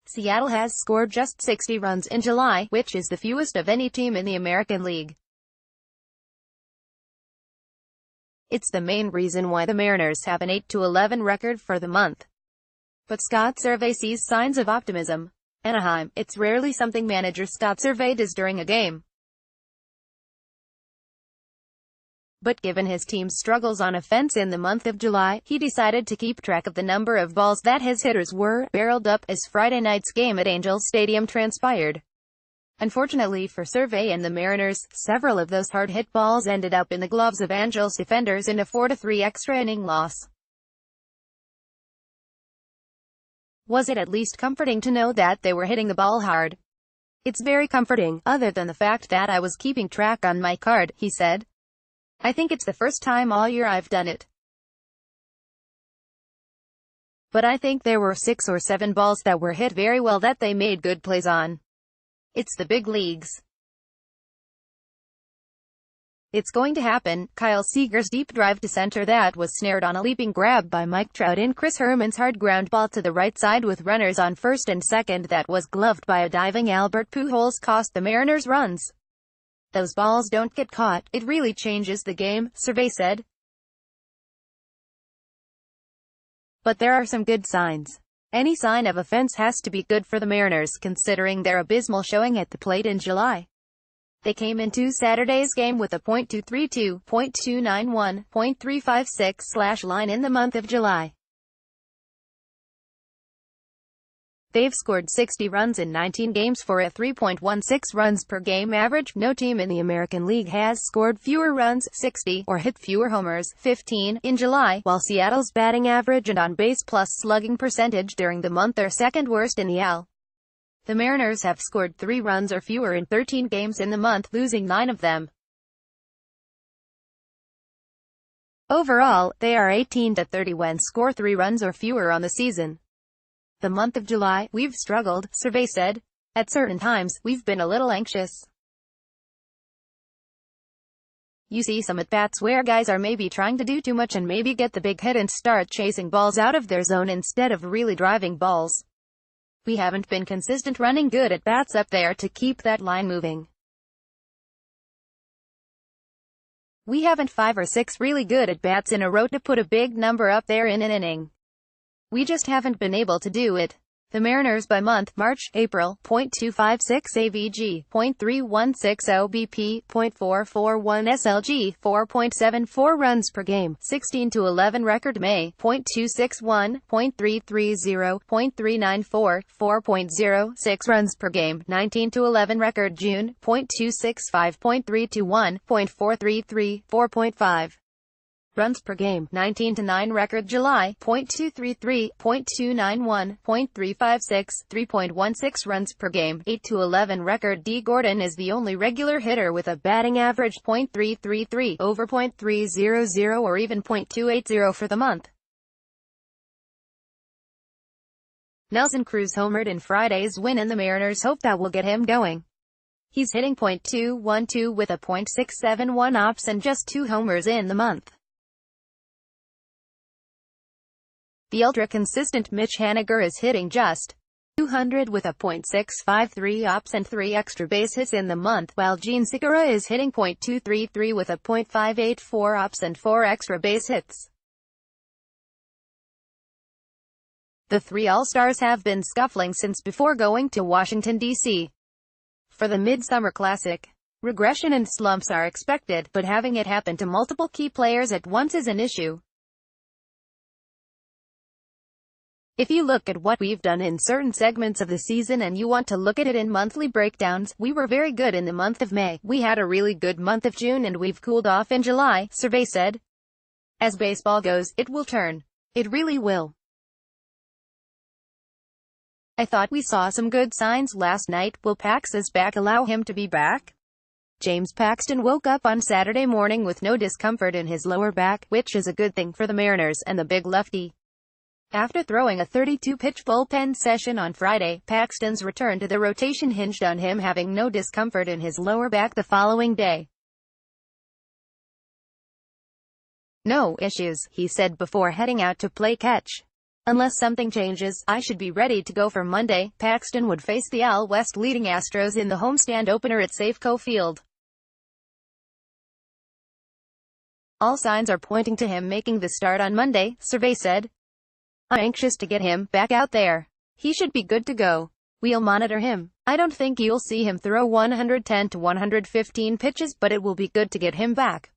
Seattle has scored just 60 runs in July, which is the fewest of any team in the American League. It's the main reason why the Mariners have an 8-11 record for the month. But Scott Servais sees signs of optimism. Anaheim, it's rarely something manager Scott Servais does during a game. But given his team's struggles on offense in the month of July, he decided to keep track of the number of balls that his hitters were barreled up as Friday night's game at Angels Stadium transpired. Unfortunately for Servais and the Mariners, several of those hard-hit balls ended up in the gloves of Angels defenders in a 4-3 extra inning loss. Was it at least comforting to know that they were hitting the ball hard? It's very comforting, other than the fact that I was keeping track on my card, he said. I think it's the first time all year I've done it. But I think there were 6 or 7 balls that were hit very well that they made good plays on. It's the big leagues. It's going to happen. Kyle Seager's deep drive to center that was snared on a leaping grab by Mike Trout in Chris Herman's hard ground ball to the right side with runners on first and second that was gloved by a diving Albert Pujols cost the Mariners runs. Those balls don't get caught. It really changes the game, Servais said. But there are some good signs. Any sign of offense has to be good for the Mariners, considering their abysmal showing at the plate in July. They came into Saturday's game with a .232, .291, .356 line in the month of July. They've scored 60 runs in 19 games for a 3.16 runs per game average. No team in the American League has scored fewer runs, 60, or hit fewer homers, 15, in July, while Seattle's batting average and on-base plus slugging percentage during the month are second worst in the AL. The Mariners have scored 3 runs or fewer in 13 games in the month, losing 9 of them. Overall, they are 18-30 when score 3 runs or fewer on the season. The month of July, we've struggled, Servais said. At certain times, we've been a little anxious. You see some at-bats where guys are maybe trying to do too much and maybe get the big hit and start chasing balls out of their zone instead of really driving balls. We haven't been consistent running good at-bats up there to keep that line moving. We haven't 5 or 6 really good at-bats in a row to put a big number up there in an inning. We just haven't been able to do it. The Mariners by month, March, April, .256 AVG, .316 OBP, .441 SLG, 4.74 runs per game, 16-11 record May, .261, .330, .394, 4.06 runs per game, 19-11 record June, .265, .321, .433, 4.5. runs per game, 19-9 record July, .233, .291, .356, 3.16 runs per game, 8-11 record D. Gordon is the only regular hitter with a batting average .333, over .300 or even .280 for the month. Nelson Cruz homered in Friday's win and the Mariners hope that will get him going. He's hitting .212 with a .671 ops and just 2 homers in the month. The ultra-consistent Mitch Haniger is hitting just .200 with a .653 ops and 3 extra base hits in the month, while Gene Segura is hitting .233 with a .584 ops and 4 extra base hits. The 3 All-Stars have been scuffling since before going to Washington, D.C. for the Midsummer Classic. Regression and slumps are expected, but having it happen to multiple key players at once is an issue. If you look at what we've done in certain segments of the season and you want to look at it in monthly breakdowns, we were very good in the month of May. We had a really good month of June and we've cooled off in July, Servais said. As baseball goes, it will turn. It really will. I thought we saw some good signs last night. Will Pax's back allow him to be back? James Paxton woke up on Saturday morning with no discomfort in his lower back, which is a good thing for the Mariners and the big lefty. After throwing a 32-pitch bullpen session on Friday, Paxton's return to the rotation hinged on him having no discomfort in his lower back the following day. No issues, he said before heading out to play catch. Unless something changes, I should be ready to go for Monday. Paxton would face the AL West leading Astros in the homestand opener at Safeco Field. All signs are pointing to him making the start on Monday, Servais said. I'm anxious to get him back out there. He should be good to go. We'll monitor him. I don't think you'll see him throw 110 to 115 pitches, but it will be good to get him back.